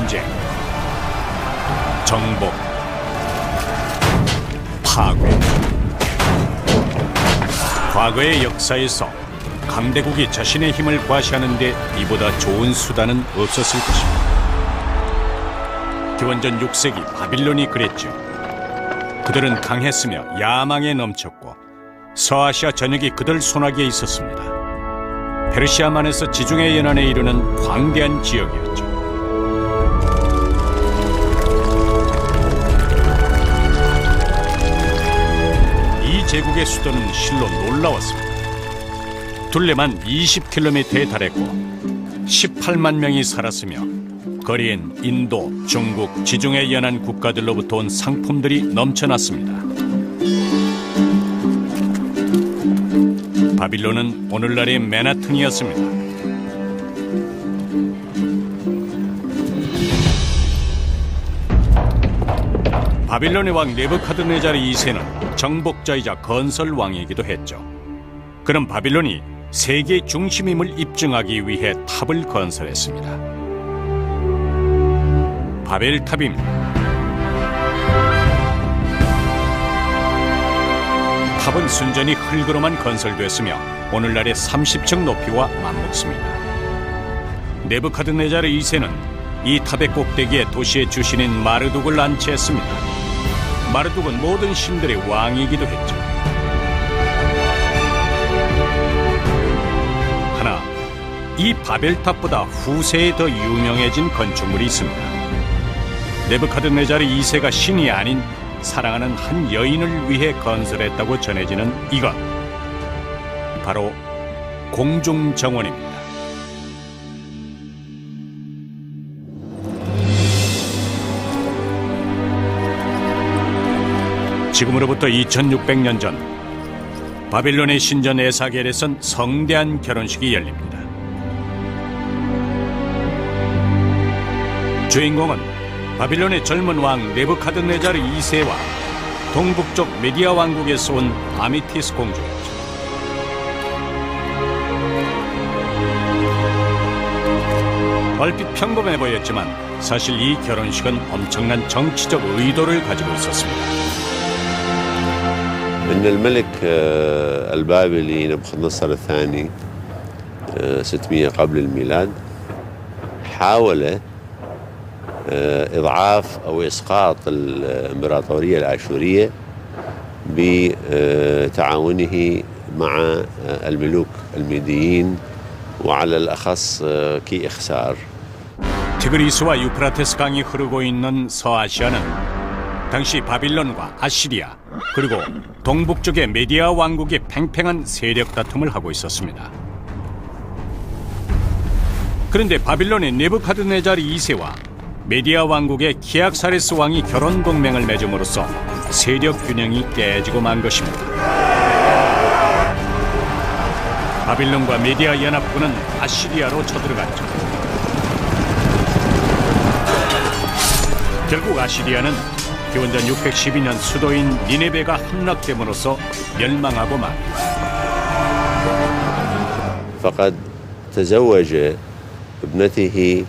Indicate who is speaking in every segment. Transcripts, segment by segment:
Speaker 1: 전쟁, 정복, 파괴. 과거의 역사에서 강대국이 자신의 힘을 과시하는 데 이보다 좋은 수단은 없었을 것입니다. 기원전 6세기 바빌론이 그랬죠. 그들은 강했으며 야망에 넘쳤고 서아시아 전역이 그들 손아귀에 있었습니다. 페르시아만에서 지중해 연안에 이르는 광대한 지역이었죠. 이 제국의 수도는 실로 놀라웠습니다. 둘레만 20km에 달했고 18만 명이 살았으며 거리엔 인도, 중국, 지중해 연안 국가들로부터 온 상품들이 넘쳐났습니다. 바빌론은 오늘날의 맨하튼이었습니다. 바빌론의 왕 네부카드네자르 2세는 정복자이자 건설왕이기도 했죠. 그는 바빌론이 세계 중심임을 입증하기 위해 탑을 건설했습니다. 바벨탑입니다. 탑은 순전히 흙으로만 건설됐으며 오늘날의 30층 높이와 맞먹습니다. 네부카드네자르 2세는 이 탑의 꼭대기에 도시의 주신인 마르둑을 안치했습니다. 마르둑은 모든 신들의 왕이기도 했죠. 하나, 이 바벨탑보다 후세에 더 유명해진 건축물이 있습니다. 네부카드네자르 2세가 신이 아닌 사랑하는 한 여인을 위해 건설했다고 전해지는 이것, 바로 공중정원입니다. 지금으로부터 2600년 전 바빌론의 신전 에사겔에선 성대한 결혼식이 열립니다. 주인공은 바빌론의 젊은 왕 네부카드네자르 2세와 동북쪽 메디아 왕국에서 온 아미티스 공주였죠. 얼핏 평범해 보였지만 사실 이 결혼식은 엄청난 정치적 의도를 가지고 있었습니다.
Speaker 2: إن الملك البابلي نبوخذ الثاني 600 قبل الميلاد حاول إضعاف أو إسقاط الإمبراطورية الآشورية بتعاونه مع الملوك الميديين وعلى الأخص كإخسار.
Speaker 1: 티그리스와 유프라테스 강이 흐르고 있는 서아시아는 당시 바빌론과 아시리아 그리고 동북쪽의 메디아 왕국이 팽팽한 세력 다툼을 하고 있었습니다. 그런데 바빌론의 네부카드네자르 2세와 메디아 왕국의 키악사레스 왕이 결혼 동맹을 맺음으로써 세력 균형이 깨지고 만 것입니다. 바빌론과 메디아 연합군은 아시리아로 쳐들어갔죠. 결국 아시리아는 기원전 612년 수도인 니네베가 함락됨으로써 멸망하고 맙니다.
Speaker 2: فقد تزوج ابنته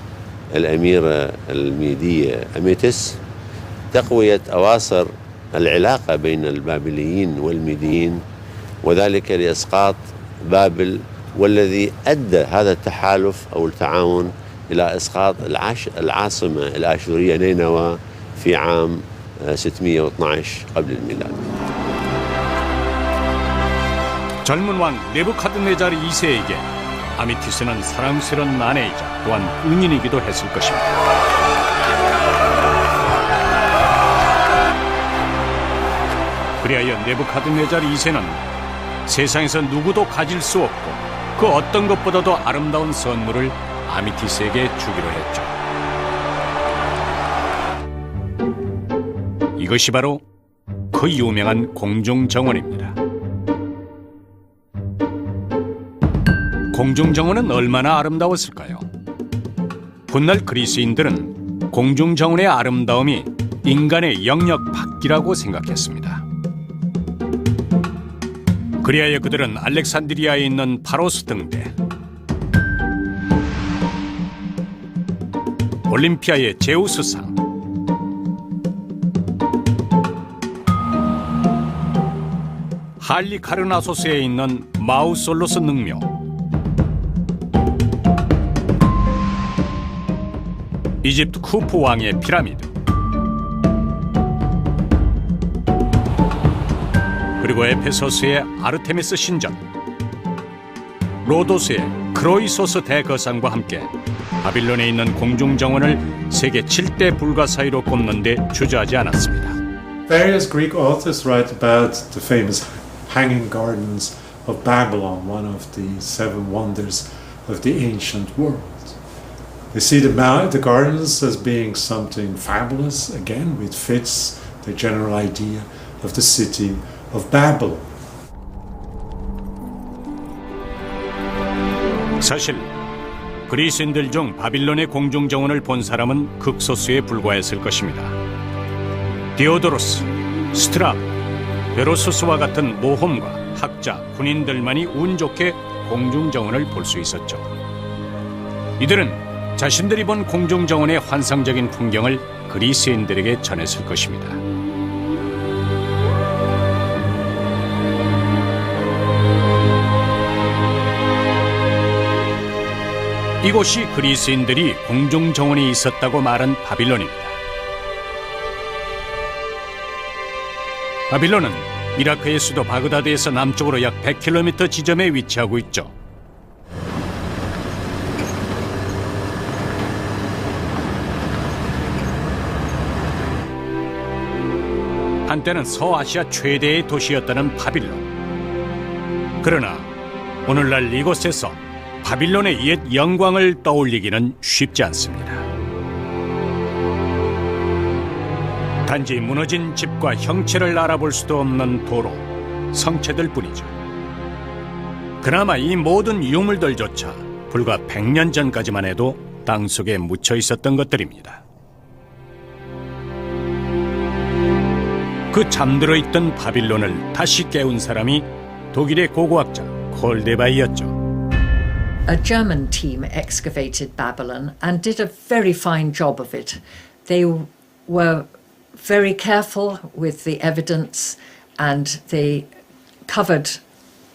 Speaker 2: الأميرة الميدية أميتس تقوية أواصر العلاقة بين البابليين والميديين وذلك لإسقاط بابل والذي أدى هذا التحالف أو التعاون إلى إسقاط العاصمة الآشورية نينوى في عام 612 قبل الميلاد.
Speaker 1: 젊은 왕 네부카드네자르 2세에게 아미티스는 사랑스러운 아내이자 또한 은인이기도 했을 것입니다. 그리하여 네부카드네자르 2세는 세상에서 누구도 가질 수 없고 그 어떤 것보다도 아름다운 선물을 아미티스에게 주기로 했죠. 이것이 바로 그 유명한 공중정원입니다. 공중정원은 얼마나 아름다웠을까요? 훗날 그리스인들은 공중정원의 아름다움이 인간의 영역 밖이라고 생각했습니다. 그리하여 그들은 알렉산드리아에 있는 파로스 등대, 올림피아의 제우스상, 할리카르나소스에 있는 마우솔로스 능묘, 이집트 쿠프 왕의 피라미드, 그리고 에페소스의 아르테미스 신전, 로도스의 크로이소스 대거상과 함께 바빌론에 있는 공중정원을 세계 7대 불가 사이로 꼽는 데 주저하지 않았습니다.
Speaker 3: Various Greek authors write about the famous Hanging Gardens of Babylon, one of the seven wonders of the ancient world. They see the gardens as being something fabulous, again, which fits the general idea of the city of Babylon.
Speaker 1: 사실 그리스인들 중 바빌론의 공중정원을 본 사람은 극소수에 불과했을 것입니다. 디오도로스, 스트라보, 베로수스와 같은 모험가, 학자, 군인들만이 운 좋게 공중정원을 볼 수 있었죠. 이들은 자신들이 본 공중정원의 환상적인 풍경을 그리스인들에게 전했을 것입니다. 이곳이 그리스인들이 공중정원이 있었다고 말한 바빌론입니다. 바빌론은 이라크의 수도 바그다드에서 남쪽으로 약 100km 지점에 위치하고 있죠. 한때는 서아시아 최대의 도시였다는 바빌론. 그러나 오늘날 이곳에서 바빌론의 옛 영광을 떠올리기는 쉽지 않습니다. 단지 무너진 집과 형체를 알아볼 수도 없는 도로, 성체들 뿐이죠. 그나마 이 모든 유물들조차 불과 100년 전까지만 해도 땅속에 묻혀 있었던 것들입니다. 그 잠들어 있던 바빌론을 다시 깨운 사람이 독일의 고고학자 콜데바이였죠.
Speaker 4: A German team excavated Babylon and did a very fine job of it. They were very careful with the evidence and they covered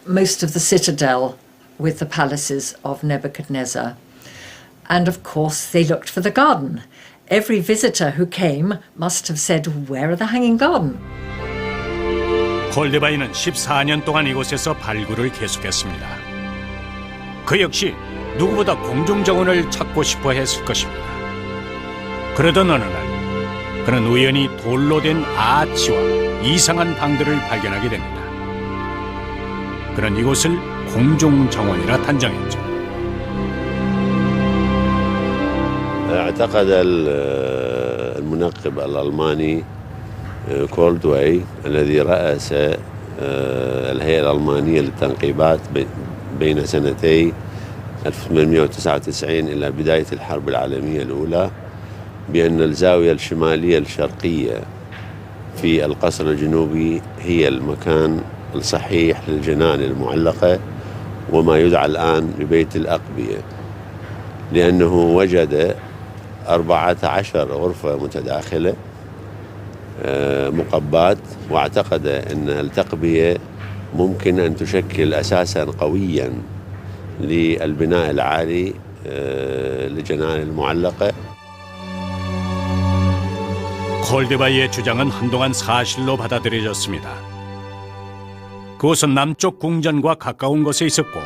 Speaker 4: most of the citadel with the palaces of Nebuchadnezzar. And of course they looked for the garden. Every visitor who came must have said, "Where are the hanging garden?"
Speaker 1: 콜데바이는 14년 동안 이곳에서 발굴을 계속했습니다. 그 역시 누구보다 공중정원을 찾고 싶어 했을 것입니다. 그러던 어느 날 그는 우연히 돌로 된 아치와 이상한 방들을 발견하게 됩니다. 그는 이곳을 공중정원이라 단정했죠.
Speaker 2: اعتقد المنقب الألماني كولدواي الذي رأس الهيئة الألمانية للتنقيبات بين سنتي 1899 إلى بداية الحرب العالمية الأولى بأن الزاوية الشمالية الشرقية في القصر الجنوبي هي المكان الصحيح للجنان المعلقة وما يدعى الآن ببيت الأقبية، لأنه وجد 14 غرفة متداخلة مقبات، واعتقد أن التقبية ممكن أن تشكل أساسا قويا للبناء العالي للجنان المعلقة.
Speaker 1: 콜데바이의 주장은 한동안 사실로 받아들여졌습니다. 그곳은 남쪽 궁전과 가까운 곳에 있었고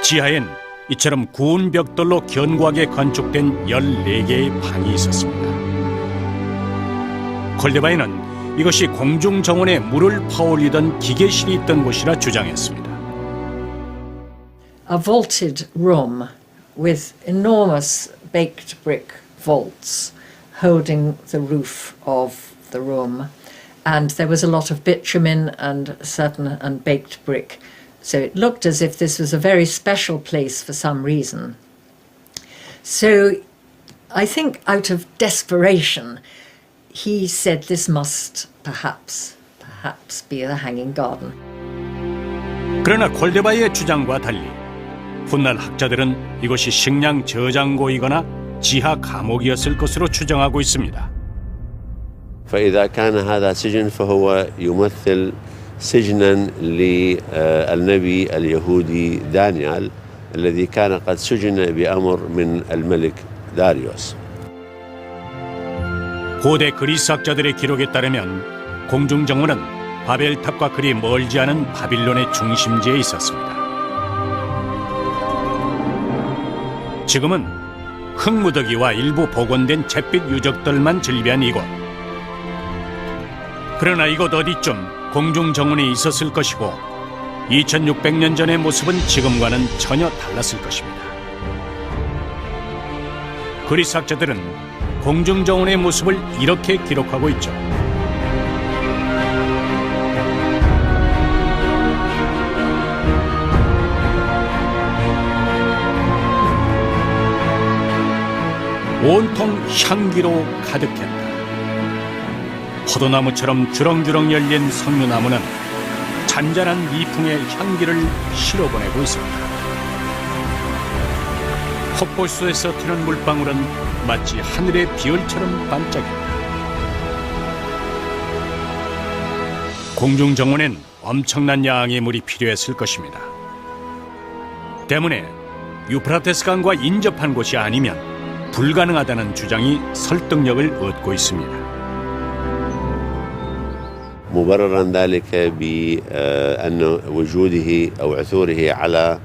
Speaker 1: 지하엔 이처럼 구운 벽돌로 견고하게 건축된 14개의 방이 있었습니다. 콜데바이는 이것이 공중정원에 물을 퍼올리던 기계실이 있던 곳이라 주장했습니다.
Speaker 4: A vaulted room with enormous baked brick vaults holding the roof of the room, and there was a lot of bitumen and baked brick. So it looked as if this was a very special place for some reason. So I think out of desperation, he said this must perhaps be the Hanging Garden.
Speaker 1: 그러나 콜데바이의 주장과 달리 훗날 학자들은 이것이 식량 저장고이거나 지하 감옥이었을 것으로 추정하고 있습니다.
Speaker 2: فإذا كان هذا سجن فهو يمثل سجنا للنبي اليهودي دانيال الذي كان قد سجن بأمر من الملك داريوس.
Speaker 1: 고대 그리스 학자들의 기록에 따르면 공중정원은 바벨탑과 그리 멀지 않은 바빌론의 중심지에 있었습니다. 지금은 흙무더기와 일부 복원된 잿빛 유적들만 즐비한 이곳. 그러나 이곳 어디쯤 공중정원이 있었을 것이고 2600년 전의 모습은 지금과는 전혀 달랐을 것입니다. 그리스 학자들은 공중정원의 모습을 이렇게 기록하고 있죠. 온통 향기로 가득했다. 포도나무처럼 주렁주렁 열린 석류나무는 잔잔한 미풍의 향기를 실어보내고 있습니다. 헛볼수에서 튀는 물방울은 마치 하늘의 비율처럼 반짝였다. 공중정원엔 엄청난 양의 물이 필요했을 것입니다. 때문에 유프라테스 강과 인접한 곳이 아니면 불가능하다는 주장이 설득력을 얻고 있습니다.
Speaker 2: مبررا ذلك بأن وجوده أو عثوره على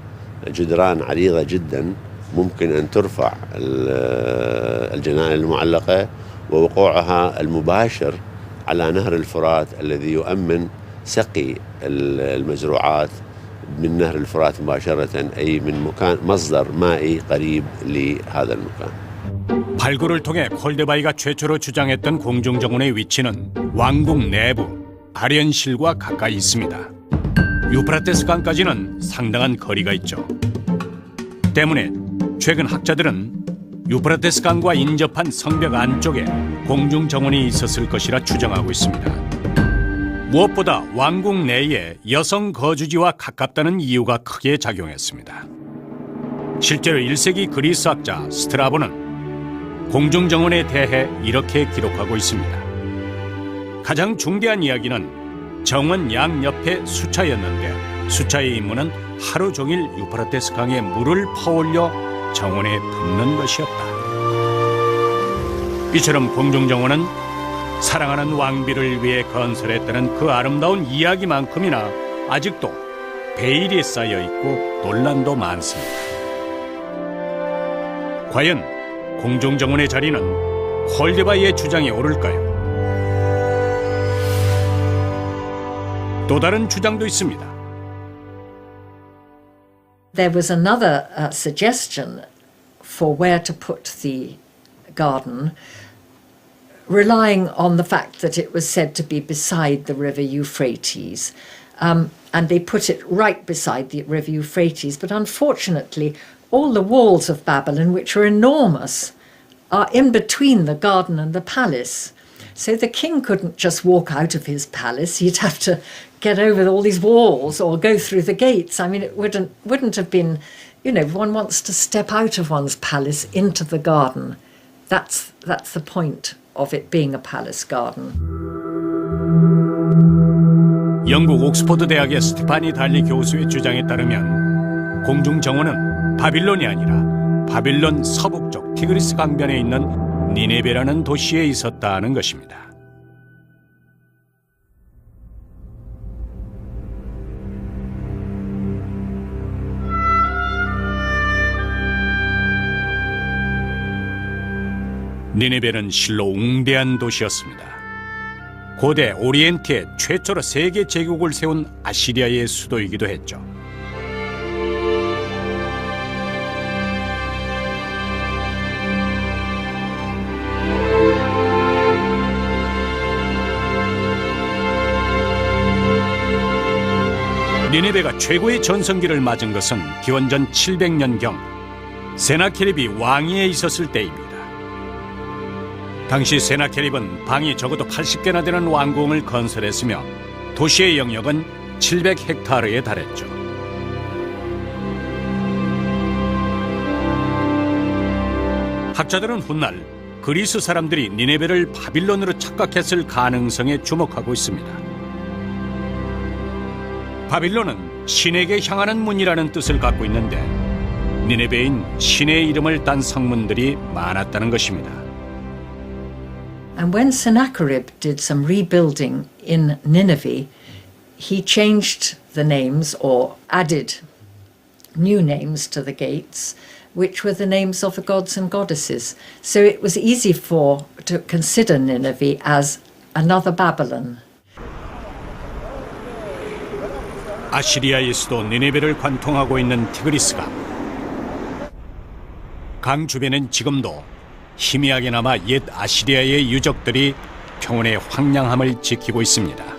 Speaker 2: جدران عريضة جدا ممكن أن ترفع الجنان المعلقة ووقوعها المباشر على نهر الفرات الذي يؤمن سقي المزروعات من نهر الفرات مباشرة أي من مكان مصدر مائي قريب لهذا المكان.
Speaker 1: 발굴을 통해 콜데바이가 최초로 주장했던 공중정원의 위치는 왕궁 내부 아련실과 가까이 있습니다. 유프라테스 강까지는 상당한 거리가 있죠. 때문에 최근 학자들은 유프라테스 강과 인접한 성벽 안쪽에 공중정원이 있었을 것이라 추정하고 있습니다. 무엇보다 왕궁 내에 여성 거주지와 가깝다는 이유가 크게 작용했습니다. 실제로 1세기 그리스 학자 스트라보는 공중정원에 대해 이렇게 기록하고 있습니다. 가장 중대한 이야기는 정원 양옆에 수차였는데 수차의 임무는 하루 종일 유프라테스 강에 물을 퍼올려 정원에 붓는 것이었다. 이처럼 공중정원은 사랑하는 왕비를 위해 건설했다는 그 아름다운 이야기만큼이나 아직도 베일이 쌓여 있고 논란도 많습니다. 과연 공중정원의 자리는 콜데바이의 주장에 오를까요? 또 다른 주장도 있습니다.
Speaker 4: There was another suggestion for where to put the garden, relying on the fact that it was said to be beside the river Euphrates. And they put it right beside the river Euphrates. But unfortunately, all the walls of Babylon, which are enormous, are in between the garden and the palace. So the king couldn't just walk out of his palace. He'd have to get over all these walls or go through the gates. I mean, it wouldn't have been, you know, one wants to step out of one's palace into the garden. That's the point of it being a palace garden.
Speaker 1: 영국 옥스퍼드 대학의 스티파니 달리 교수의 주장에 따르면 공중정원은 바빌론이 아니라 바빌론 서북쪽 티그리스 강변에 있는 니네베라는 도시에 있었다는 것입니다. 니네베는 실로 웅대한 도시였습니다. 고대 오리엔트에 최초로 세계 제국을 세운 아시리아의 수도이기도 했죠. 니네베가 최고의 전성기를 맞은 것은 기원전 700년경 세나케립이 왕위에 있었을 때입니다. 당시 세나케립은 방이 적어도 80개나 되는 왕궁을 건설했으며 도시의 영역은 700헥타르에 달했죠. 학자들은 훗날 그리스 사람들이 니네베를 바빌론으로 착각했을 가능성에 주목하고 있습니다. 바빌론은 신에게 향하는 문이라는 뜻을 갖고 있는데 니네베인 신의 이름을 딴 성문들이 많았다는 것입니다.
Speaker 4: And when Sennacherib did some rebuilding in Nineveh, he changed the names or added new names to the gates, which were the names of the gods and goddesses. So it was easy to consider Nineveh as another Babylon.
Speaker 1: 아시리아의 수도 니네베를 관통하고 있는 티그리스강. 강 주변엔 지금도 희미하게나마 옛 아시리아의 유적들이 평온의 황량함을 지키고 있습니다.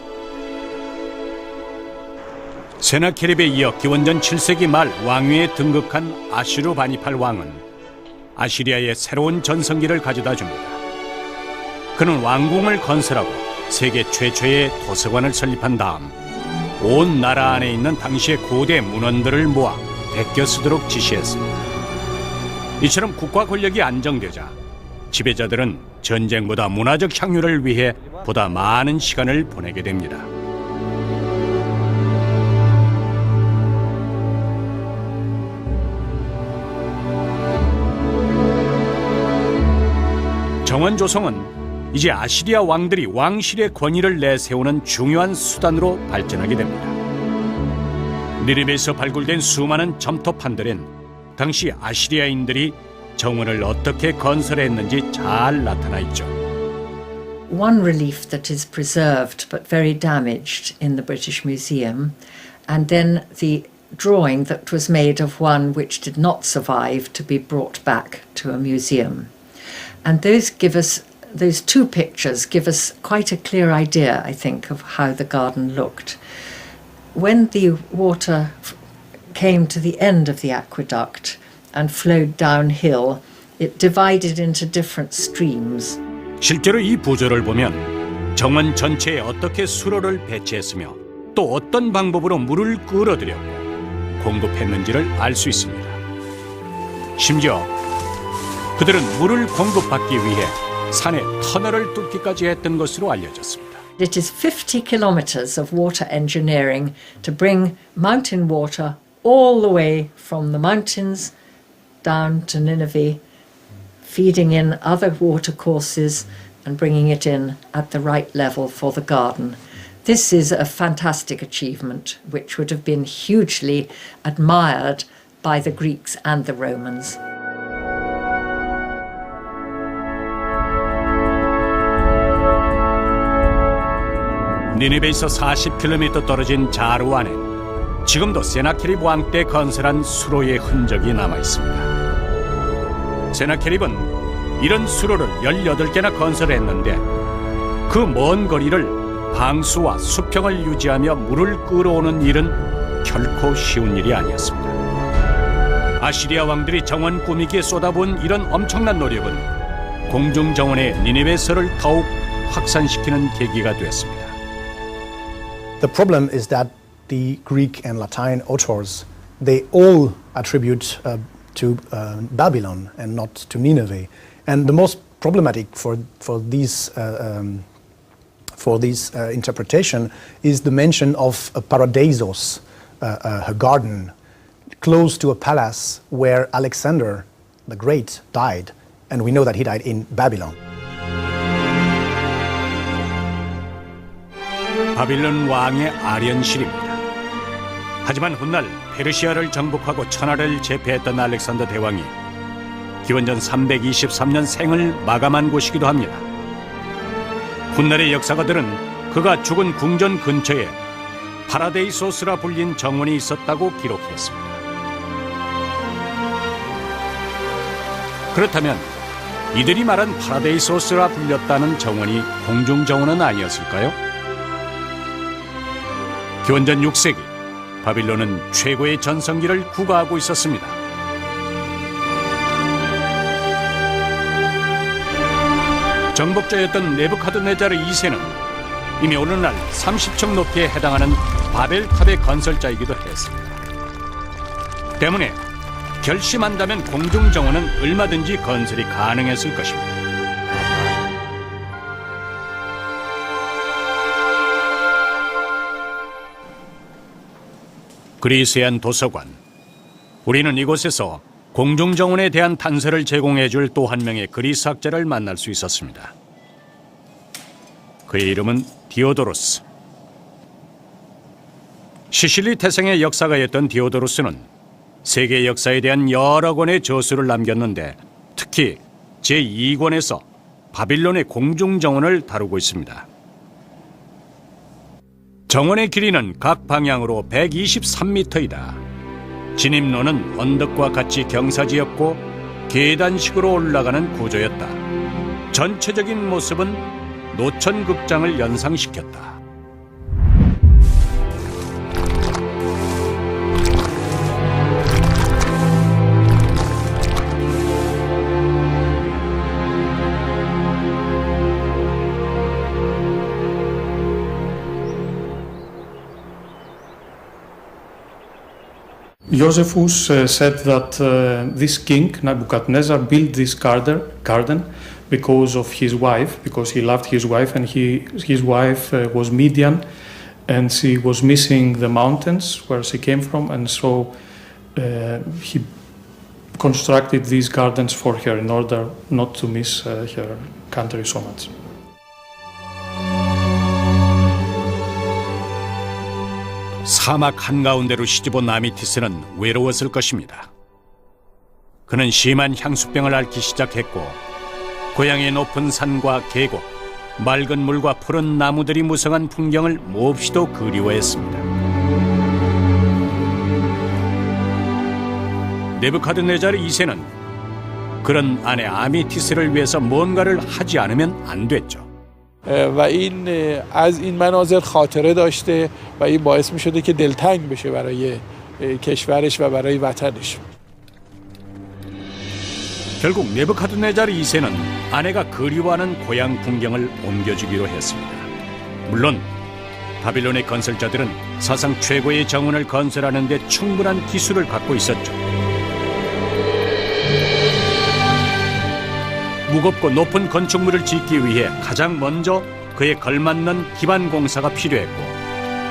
Speaker 1: 세나케립에 이어 기원전 7세기 말 왕위에 등극한 아슈르바니팔 왕은 아시리아에 새로운 전성기를 가져다 줍니다. 그는 왕궁을 건설하고 세계 최초의 도서관을 설립한 다음 온 나라 안에 있는 당시의 고대 문헌들을 모아 베껴 쓰도록 지시했습니다. 이처럼 국가 권력이 안정되자 지배자들은 전쟁보다 문화적 향유를 위해 보다 많은 시간을 보내게 됩니다. 정원 조성은 이제 아시리아 왕들이 왕실의 권위를 내세우는 중요한 수단으로 발전하게 됩니다. 니네베에서 발굴된 수많은 점토판들엔 당시 아시리아인들이 정원을 어떻게 건설했는지 잘 나타나 있죠.
Speaker 4: One relief that is preserved but very damaged in the British Museum, and then the drawing that was made of one which did not survive to be brought back to a museum. And those two pictures give us quite a clear idea, I think, of how the garden looked. When the water came to the end of the aqueduct and flowed downhill, it divided into different streams.
Speaker 1: 실제로 이 부조를 보면 정원 전체에 어떻게 수로를 배치했으며 또 어떤 방법으로 물을 끌어들였고 공급했는지를 알 수 있습니다. 심지어 그들은 물을 공급받기 위해 산에 터널을 뚫기까지 했던 것으로 알려졌습니다.
Speaker 4: It is 50 kilometers of water engineering to bring mountain water all the way from the mountains down to Nineveh, feeding in other water courses and bringing it in at the right level for the garden. This is a fantastic achievement which would have been hugely admired by the Greeks and the Romans.
Speaker 1: 니네베에서 40km 떨어진 자루 안에 지금도 세나케립 왕 때 건설한 수로의 흔적이 남아 있습니다. 세나케립은 이런 수로를 18개나 건설했는데 그 먼 거리를 방수와 수평을 유지하며 물을 끌어오는 일은 결코 쉬운 일이 아니었습니다. 아시리아 왕들이 정원 꾸미기에 쏟아부은 이런 엄청난 노력은 공중 정원의 니네베설을 더욱 확산시키는 계기가 되었습니다.
Speaker 5: The problem is that the Greek and Latin authors, they all attribute to Babylon and not to Nineveh. And the most problematic for this interpretation is the mention of a paradeisos, a garden close to a palace where Alexander the Great died, and we know that he died in Babylon.
Speaker 1: 바빌론 왕의 아련실입니다. 하지만 훗날 페르시아를 정복하고 천하를 제패했던 알렉산더 대왕이 기원전 323년 생을 마감한 곳이기도 합니다. 훗날의 역사가들은 그가 죽은 궁전 근처에 파라데이소스라 불린 정원이 있었다고 기록했습니다. 그렇다면 이들이 말한 파라데이소스라 불렸다는 정원이 공중정원은 아니었을까요? 기원전 6세기 바빌론은 최고의 전성기를 구가하고 있었습니다. 정복자였던 네부카드네자르 2세는 이미 어느 날 30층 높이에 해당하는 바벨탑의 건설자이기도 했습니다. 때문에 결심한다면 공중정원은 얼마든지 건설이 가능했을 것입니다. 그리스의 한 도서관. 우리는 이곳에서 공중정원에 대한 단서를 제공해줄 또 한 명의 그리스 학자를 만날 수 있었습니다. 그의 이름은 디오도로스. 시실리 태생의 역사가였던 디오도로스는 세계 역사에 대한 여러 권의 저수를 남겼는데 특히 제2권에서 바빌론의 공중정원을 다루고 있습니다. 정원의 길이는 각 방향으로 123m이다. 진입로는 언덕과 같이 경사지였고 계단식으로 올라가는 구조였다. 전체적인 모습은 노천극장을 연상시켰다.
Speaker 6: Josephus said that this king, Nebuchadnezzar, built this garden because of his wife, because he loved his wife, and his wife was Midian, and she was missing the mountains where she came from, and so he constructed these gardens for her in order not to miss her country so much.
Speaker 1: 사막 한가운데로 시집온 아미티스는 외로웠을 것입니다. 그는 심한 향수병을 앓기 시작했고 고향의 높은 산과 계곡, 맑은 물과 푸른 나무들이 무성한 풍경을 몹시도 그리워했습니다. 네부카드네자르 2세는 그런 아내 아미티스를 위해서 뭔가를 하지 않으면 안 됐죠.
Speaker 7: و این از این مناظر خاطره داشته و این باعث می شده که دلتنگ بشه برای کشورش و برای وطنش.
Speaker 1: 결국 네부카드네자르 2세는 아내가 그리워하는 고향 풍경을 옮겨주기로 했습니다. 물론 바빌론의 건설자들은 사상 최고의 정원을 건설하는 데 충분한 기술을 갖고 있었죠. 무겁고 높은 건축물을 짓기 위해 가장 먼저 그에 걸맞는 기반 공사가 필요했고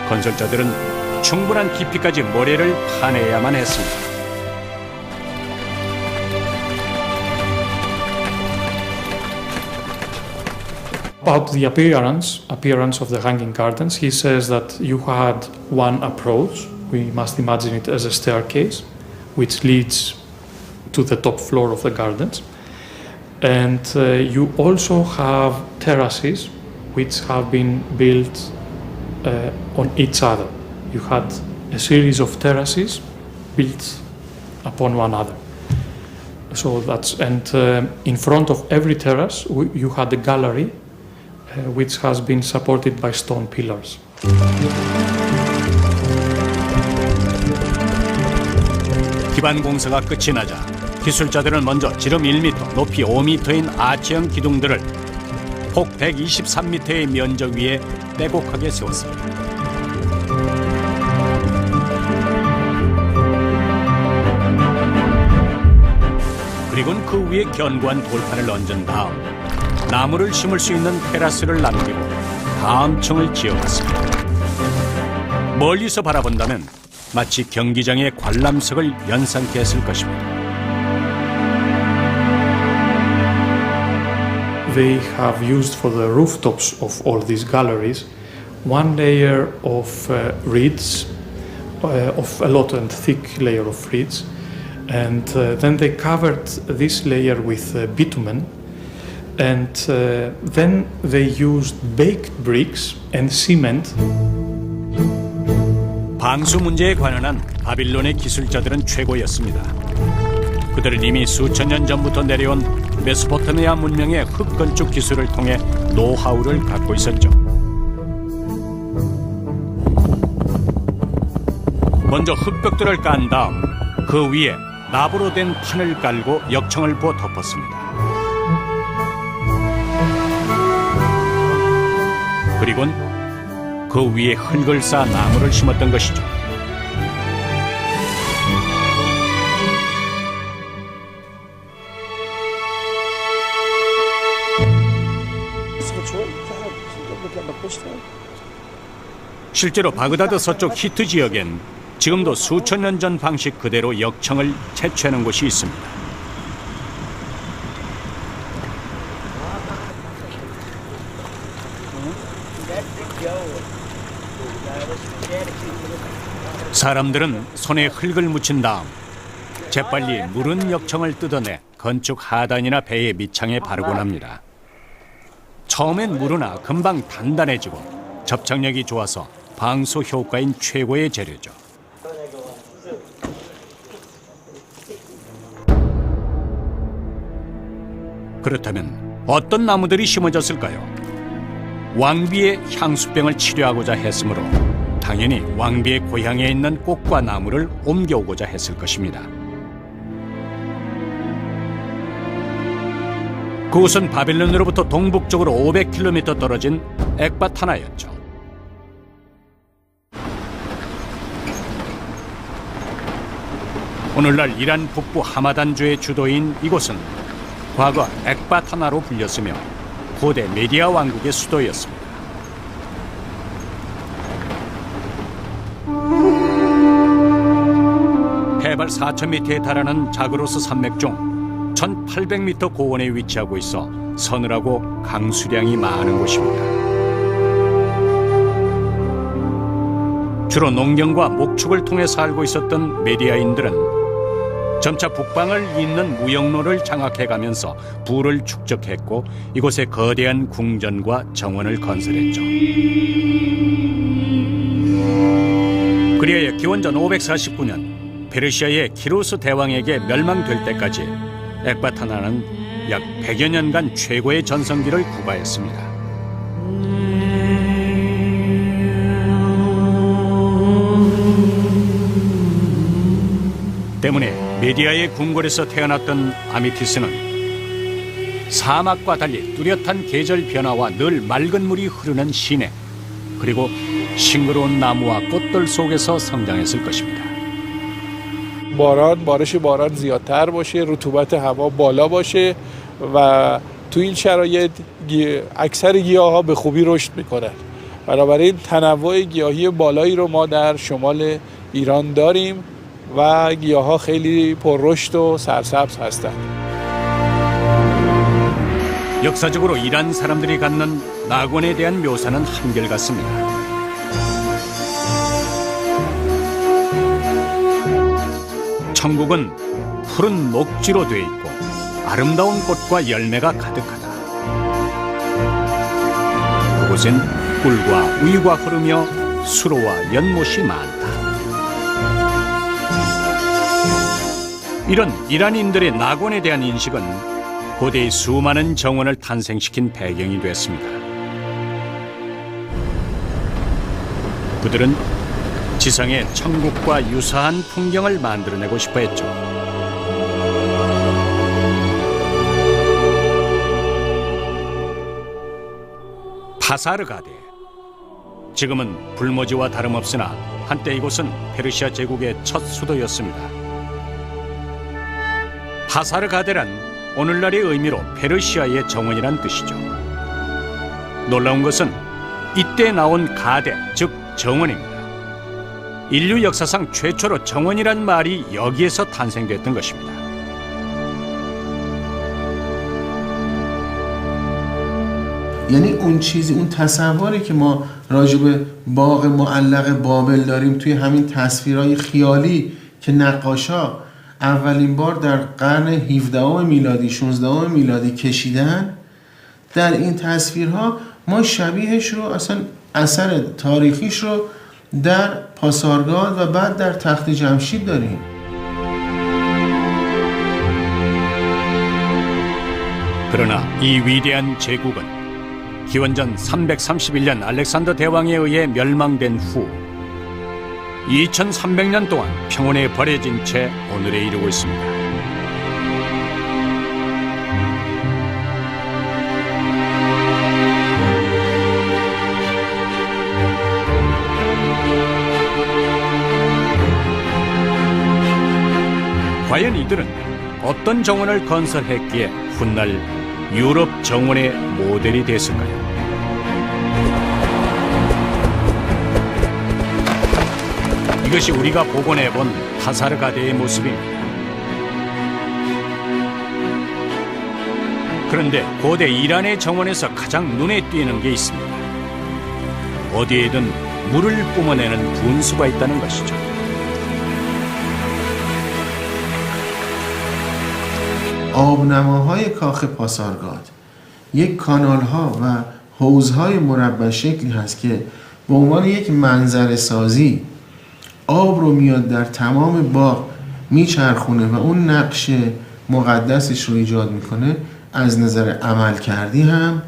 Speaker 1: 건설자들은 충분한 깊이까지 모래를 파내야만 했습니다.
Speaker 6: About the appearance of the Hanging Gardens, he says that you had one approach. We must imagine it as a staircase, which leads to the top floor of the gardens. And you also have terraces which have been built on each other. You had a series of terraces built upon one another. So that's in front of every terrace you had a gallery which has been supported by stone pillars.
Speaker 1: 기반 공사가 끝이 나자 기술자들은 먼저 지름 1m, 높이 5m인 아치형 기둥들을 폭 123m의 면적 위에 빼곡하게 세웠습니다. 그리고는 그 위에 견고한 돌판을 얹은 다음 나무를 심을 수 있는 테라스를 남기고 다음 층을 지어갔습니다. 멀리서 바라본다면 마치 경기장의 관람석을 연상케 했을 것입니다.
Speaker 6: They have used for the rooftops of all these galleries one layer of reeds, of a lot and thick layer of reeds, and then they covered this layer with bitumen, and then they used baked bricks and cement.
Speaker 1: 방수 문제에 관한 바빌론의 기술자들은 최고였습니다. 그들은 이미 수천 년 전부터 내려온 메소포타미아 문명의 흙건축 기술을 통해 노하우를 갖고 있었죠. 먼저 흙벽돌을 깐 다음 그 위에 나무로 된 판을 깔고 역청을 부어 덮었습니다. 그리고는 그 위에 흙을 쌓아 나무를 심었던 것이죠. 실제로 바그다드 서쪽 히트 지역엔 지금도 수천 년 전 방식 그대로 역청을 채취하는 곳이 있습니다. 사람들은 손에 흙을 묻힌 다음 재빨리 무른 역청을 뜯어내 건축 하단이나 배의 밑창에 바르곤 합니다. 처음엔 무르나 금방 단단해지고 접착력이 좋아서 방수 효과인 최고의 재료죠. 그렇다면 어떤 나무들이 심어졌을까요? 왕비의 향수병을 치료하고자 했으므로 당연히 왕비의 고향에 있는 꽃과 나무를 옮겨오고자 했을 것입니다. 그곳은 바빌론으로부터 동북쪽으로 500km 떨어진 엑바타나였죠. 오늘날 이란 북부 하마단주의 주도인 이곳은 과거 엑바타나로 불렸으며 고대 메디아 왕국의 수도였습니다. 해발 4,000m에 달하는 자그로스 산맥 중 1,800m 고원에 위치하고 있어 서늘하고 강수량이 많은 곳입니다. 주로 농경과 목축을 통해 살고 있었던 메디아인들은 점차 북방을 잇는 무역로를 장악해가면서 부를 축적했고 이곳에 거대한 궁전과 정원을 건설했죠. 그리하여 기원전 549년 페르시아의 키루스 대왕에게 멸망될 때까지 엑바타나는 약 100여 년간 최고의 전성기를 구가했습니다. 때문에 메디아의 궁궐에서 태어났던 아미티스는 사막과 달리 뚜렷한 계절 변화와 늘 맑은 물이 흐르는 시내, 그리고 싱그러운 나무와 꽃들 속에서 성장했을 것입니다.
Speaker 7: بارش باران زیادتر باشه، رطوبت هوا بالا باشه و تو این شرایط اکثر گیاها به خوبی رشد میکنن. بنابراین تنوع گیاهی بالایی رو ما در شمال ایران داریم و گیاها خیلی پررشد و سرسبز هستند.
Speaker 1: 역사적으로 이란 사람들이 갖는 낙원에 대한 묘사는 한결같습니다. 천국은 푸른 녹지로 돼 있고 아름다운 꽃과 열매가 가득하다. 그곳엔 꿀과 우유가 흐르며 수로와 연못이 많다. 이런 이란인들의 낙원에 대한 인식은 고대의 수많은 정원을 탄생시킨 배경이 됐습니다. 그들은 지상의 천국과 유사한 풍경을 만들어내고 싶어 했죠. 파사르가데, 지금은 불모지와 다름없으나 한때 이곳은 페르시아 제국의 첫 수도였습니다. 파사르가데란 오늘날의 의미로 페르시아의 정원이란 뜻이죠. 놀라운 것은 이때 나온 가데, 즉 정원입니다. 인류 역사상 최초로 정원이란 말이 여기에서 탄생됐던 것입니다.
Speaker 8: یعنی اون چیزی، اون تصوری که ما راجع به باغ معلق بابل داریم توی همین تصویرهای خیالی که نقاشا اولین بار در قرن 17 میلادی 16 میلادی کشیدن، در این تصویرها ما شبیهش رو اصلا اثر تاریخیش رو در پاسارگاد و بعد در تخت جمشید داریم.
Speaker 1: 그러나 이 위대한 제국은 기원전 331년 알렉산더 대왕에 의해 멸망된 후 2300년 동안 평온에 버려진 채 오늘에 이르고 있습니다. 과연 이들은 어떤 정원을 건설했기에 훗날 유럽 정원의 모델이 됐을까요? 이것이 우리가 복원해본 타사르가데의 모습입니다. 그런데 고대 이란의 정원에서 가장 눈에 띄는 게 있습니다. 어디에든 물을 뿜어내는 분수가 있다는 것이죠.
Speaker 8: آبنماهای کاخ پاسارگاد یک کانال ها و حوضهای مربع شکلی هست که به عنوان یک منظره سازی آب رو میاد در تمام باغ میچرخونه و اون نقش مقدسش رو ایجاد میکنه. از نظر عمل کردی هم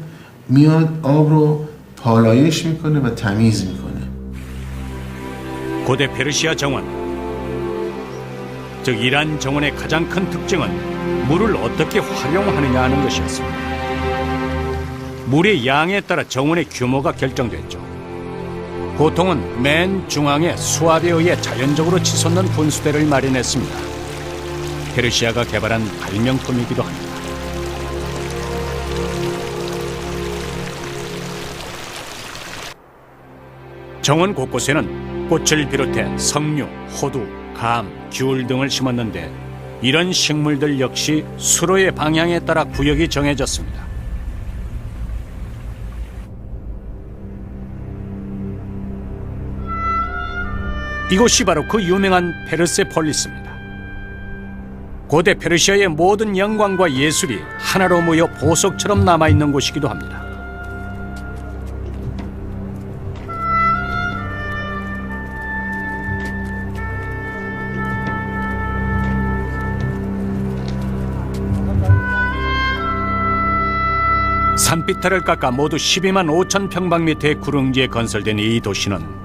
Speaker 8: میاد آب رو پالایش میکنه و تمیز میکنه.
Speaker 1: 고대 페르시아 정원, 즉 이란 정원의 가장 큰 특징은 물을 어떻게 활용하느냐 하는 것이었습니다. 물의 양에 따라 정원의 규모가 결정됐죠. 보통은 맨 중앙에 수압에 의해 자연적으로 치솟는 분수대를 마련했습니다. 페르시아가 개발한 발명품이기도 합니다. 정원 곳곳에는 꽃을 비롯해 석류, 호두, 감, 귤 등을 심었는데 이런 식물들 역시 수로의 방향에 따라 구역이 정해졌습니다. 이곳이 바로 그 유명한 페르세폴리스입니다. 고대 페르시아의 모든 영광과 예술이 하나로 모여 보석처럼 남아있는 곳이기도 합니다. 산비탈을 깎아 모두 12만 5천 평방미터의 구릉지에 건설된 이 도시는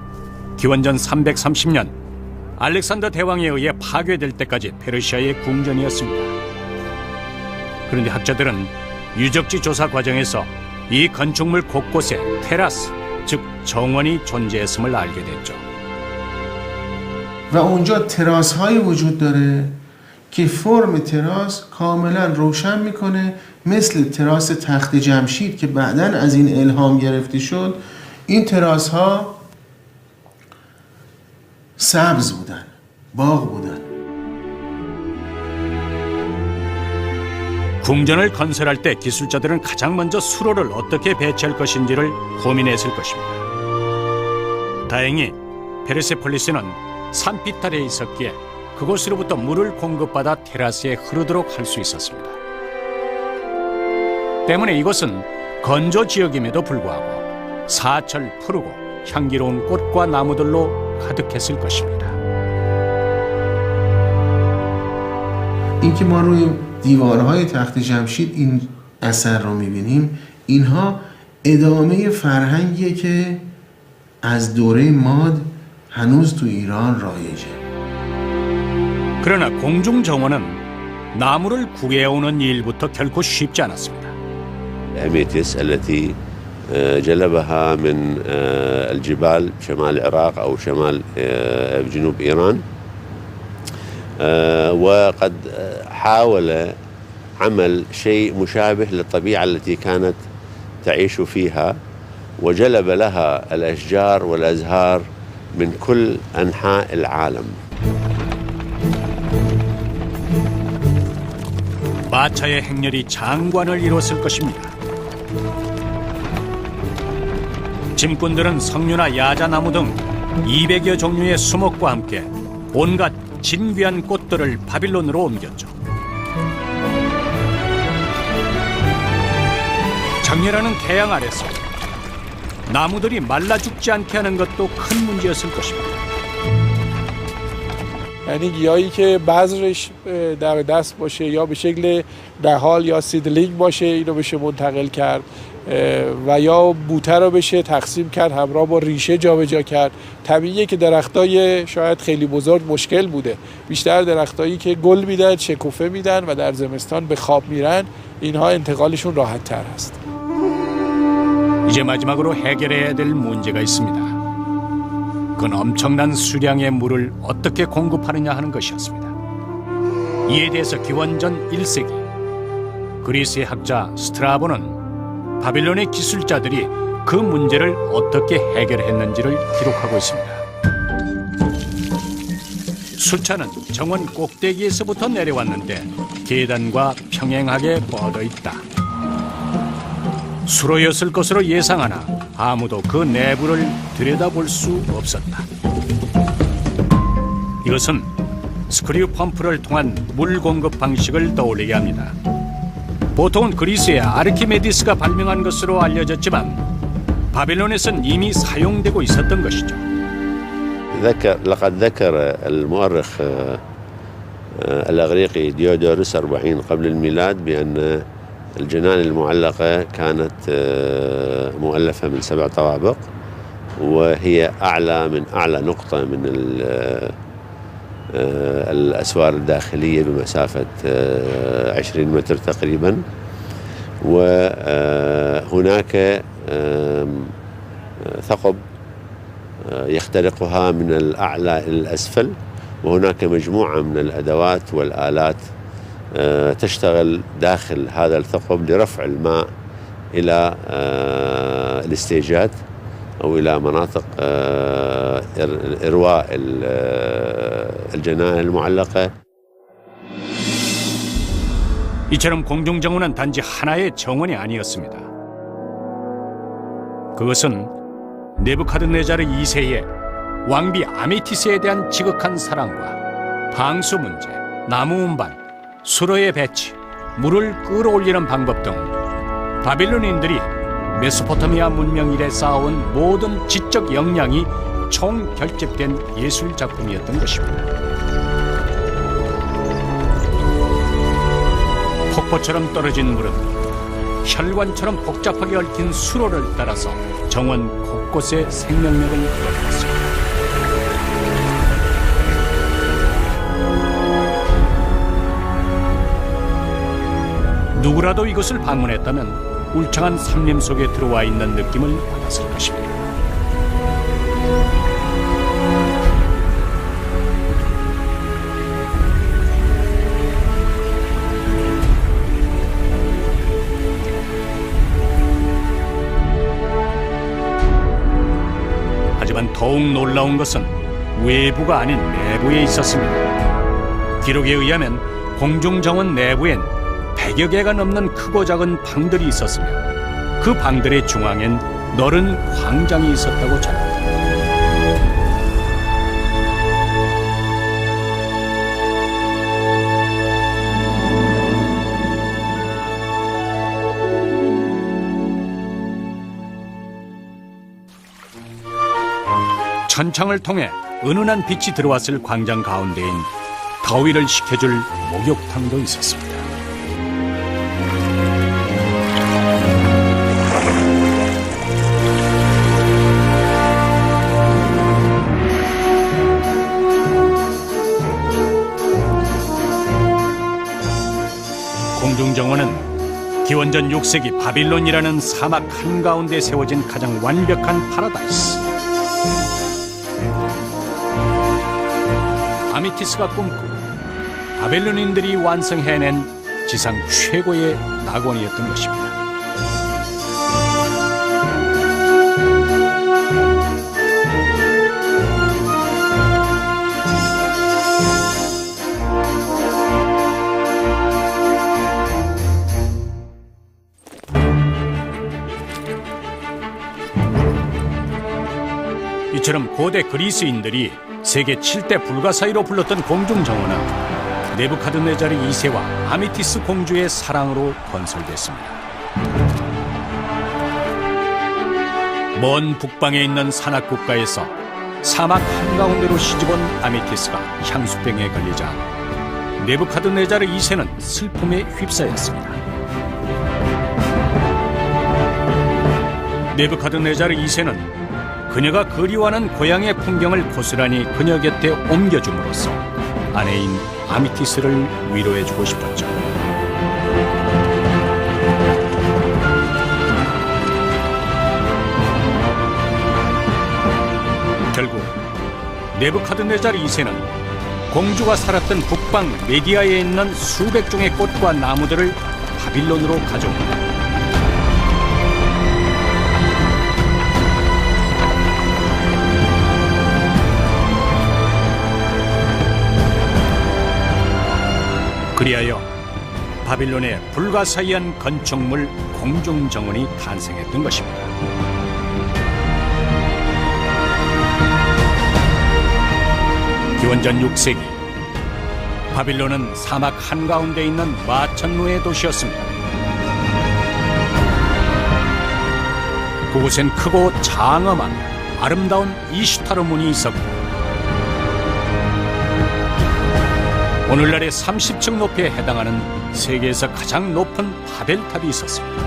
Speaker 1: 기원전 330년 알렉산더 대왕에 의해 파괴될 때까지 페르시아의 궁전이었습니다. 그런데 학자들은 유적지 조사 과정에서 이 건축물 곳곳에 테라스, 즉 정원이 존재했음을 알게 됐죠.
Speaker 8: و اونجا تراس هایی وجود داره که فرم تراس کاملا روشن میکنه مثل تراس تخت جمشید که بعداً از این الهام گرفته شد. این تراس ها سبز بودن، باغ بودن.
Speaker 1: 궁전을 건설할 때 기술자들은 가장 먼저 수로를 어떻게 배치할 것인지를 고민했을 것입니다. 다행히 페르세폴리스는 산비탈에 있었기에 그곳으로부터 물을 공급받아 테라스에 흐르도록 할 수 있었습니다. 때문에 이곳은 건조 지역임에도 불구하고 사철 푸르고 향기로운 꽃과 나무들로 가득했을 것입니다.
Speaker 8: اینکه ما روی دیوارهای تخت جمشید این اثر رو میبینیم، اینها ادامه فرهنگیه که از دوره ماد هنوز تو ایران رایجه.
Speaker 1: 그러나 공중정원은 나무를 구해오는 일부터 결코 쉽지 않았습니다.
Speaker 2: الأميتيس التي جلبها من الجبال شمال العراق أو شمال جنوب إيران، وقد حاول عمل شيء مشابه للطبيعة التي كانت تعيش فيها، وجلب لها الأشجار والأزهار من كل أنحاء العالم.
Speaker 1: 마차의 행렬이 장관을 이뤘을 것입니다. 짐꾼들은 석류나 야자나무 등 200여 종류의 수목과 함께 온갖 진귀한 꽃들을 바빌론으로 옮겼죠. 장렬하는 태양 아래서 나무들이 말라 죽지 않게 하는 것도 큰 문제였을 것입니다.
Speaker 7: یعنی گیاهی که بذرش در دست باشه یا به شکل نهال یا سیدلینگ باشه اینو بشه منتقل کرد و یا بوته رو بشه تقسیم کرد همراه با ریشه جابجا کرد. طبیعیه که درختای شاید خیلی بزرگ مشکل بوده. بیشتر درختایی که گل میدن، شکوفه میدن و در زمستان به خواب میرن، اینها انتقالشون راحت تر است.
Speaker 1: 이제 마지막으로 해결해야 될 문제가 있습니다. 그건 엄청난 수량의 물을 어떻게 공급하느냐 하는 것이었습니다. 이에 대해서 기원전 1세기 그리스의 학자 스트라보는 바빌론의 기술자들이 그 문제를 어떻게 해결했는지를 기록하고 있습니다. 수차는 정원 꼭대기에서부터 내려왔는데 계단과 평행하게 뻗어 있다. 수로였을 것으로 예상하나 아무도 그 내부를 들여다볼 수 없었다. 이것은 스크류 펌프를 통한 물 공급 방식을 떠올리게 합니다. 보통은 그리스의 아르키메디스가 발명한 것으로 알려졌지만 바벨론에선 이미 사용되고 있었던 것이죠.
Speaker 2: لقد ذكر المؤرخ الأغريقي ديودورس 40 قبل الميلاد بأن الجنان المعلقة كانت مؤلفة من 7 طوابق وهي من أعلى نقطة من الأسوار الداخلية بمسافة 20 متر تقريبا وهناك ثقب يخترقها من الأعلى إلى الأسفل وهناك مجموعة من الأدوات والآلات تشتغل داخل هذا الثقب لرفع الماء إلى الاستيجات أو إلى مناطق إرواء الجنان المعلقة.
Speaker 1: 이처럼 공중정원은 단지 하나의 정원이 아니었습니다. 그것은 네부카드네자르 2세의 왕비 아메티스에 대한 지극한 사랑과 방수 문제, 나무 운반, 수로의 배치, 물을 끌어올리는 방법 등 바빌론인들이 메소포타미아 문명 이래 쌓아온 모든 지적 역량이 총결집된 예술 작품이었던 것입니다. 폭포처럼 떨어진 물은 혈관처럼 복잡하게 얽힌 수로를 따라서 정원 곳곳에 생명력을 부여했습니다. 누구라도 이것을 방문했다면 울창한 산림 속에 들어와 있는 느낌을 받았을 것입니다. 하지만 더욱 놀라운 것은 외부가 아닌 내부에 있었습니다. 기록에 의하면 공중정원 내부엔 100여 개가 넘는 크고 작은 방들이 있었으며 그 방들의 중앙엔 넓은 광장이 있었다고 전합니다. 천창을 통해 은은한 빛이 들어왔을 광장 가운데인 더위를 식혀줄 목욕탕도 있었습니다. 공중정원은 기원전 6세기 바빌론이라는 사막 한가운데 세워진 가장 완벽한 파라다이스. 아미티스가 꿈꾸고 바벨론인들이 완성해낸 지상 최고의 낙원이었던 것입니다. 이처럼 고대 그리스인들이 세계 7대 불가사의로 불렀던 공중정원은 네부카드네자르 2세와 아미티스 공주의 사랑으로 건설됐습니다. 먼 북방에 있는 산악국가에서 사막 한가운데로 시집온 아미티스가 향수병에 걸리자 네부카드네자르 2세는 슬픔에 휩싸였습니다. 네부카드네자르 2세는 그녀가 그리워하는 고향의 풍경을 고스란히 그녀 곁에 옮겨줌으로써 아내인 아미티스를 위로해주고 싶었죠. 결국 네부카드네자르 2세는 공주가 살았던 북방 메디아에 있는 수백 종의 꽃과 나무들을 바빌론으로 가져옵니다. 그리하여 바빌론의 불가사의한 건축물 공중정원이 탄생했던 것입니다. 기원전 6세기 바빌론은 사막 한가운데 있는 마천루의 도시였습니다. 그곳엔 크고 장엄한 아름다운 이슈타르 문이 있었고 오늘날의 30층 높이에 해당하는 세계에서 가장 높은 바벨탑이 있었습니다.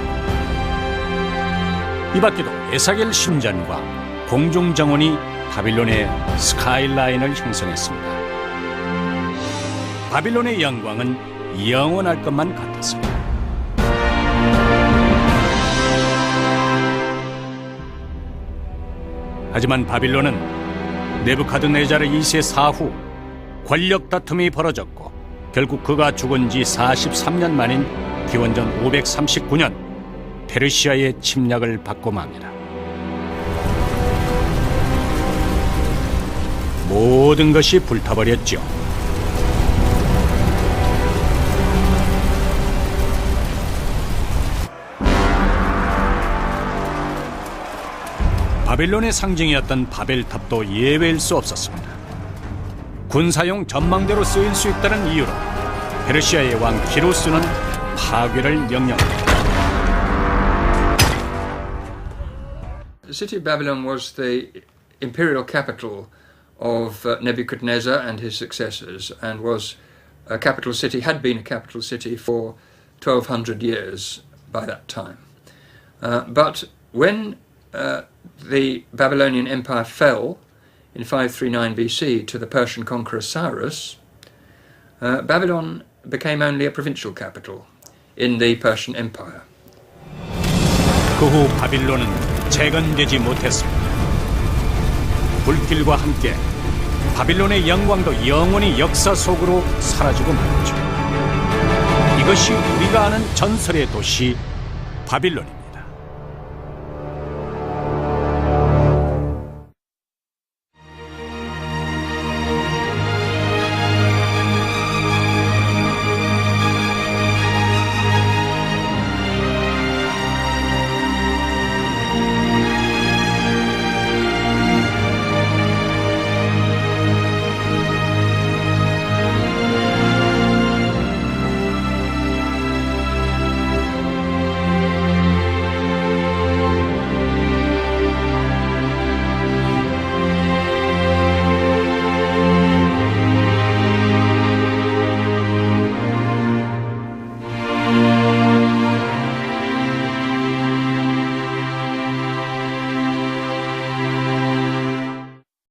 Speaker 1: 이 밖에도 에사겔 신전과 공중정원이 바빌론의 스카이라인을 형성했습니다. 바빌론의 영광은 영원할 것만 같았습니다. 하지만 바빌론은 네부카드네자르 2세 사후 권력 다툼이 벌어졌고 결국 그가 죽은 지 43년 만인 기원전 539년 페르시아의 침략을 받고 맙니다. 모든 것이 불타버렸죠. 바벨론의 상징이었던 바벨탑도 예외일 수 없었습니다. 군사용 전망대로 쓰일 수 있다는 이유로 페르시아의 왕 키루스는 파괴를 명령합니다.
Speaker 9: The city of Babylon was the imperial capital of Nebuchadnezzar and his successors, and was a capital city, had been a capital city for 1200 years by that time. But when the Babylonian Empire fell in 539 BC to the Persian conqueror Cyrus, Babylon became only a provincial capital in the Persian Empire.
Speaker 1: 그 후 바빌론은 재건되지 못했습니다. 불길과 함께 바빌론의 영광도 영원히 역사 속으로 사라지고 말았죠. 이것이 우리가 아는 전설의 도시 바빌론입니다.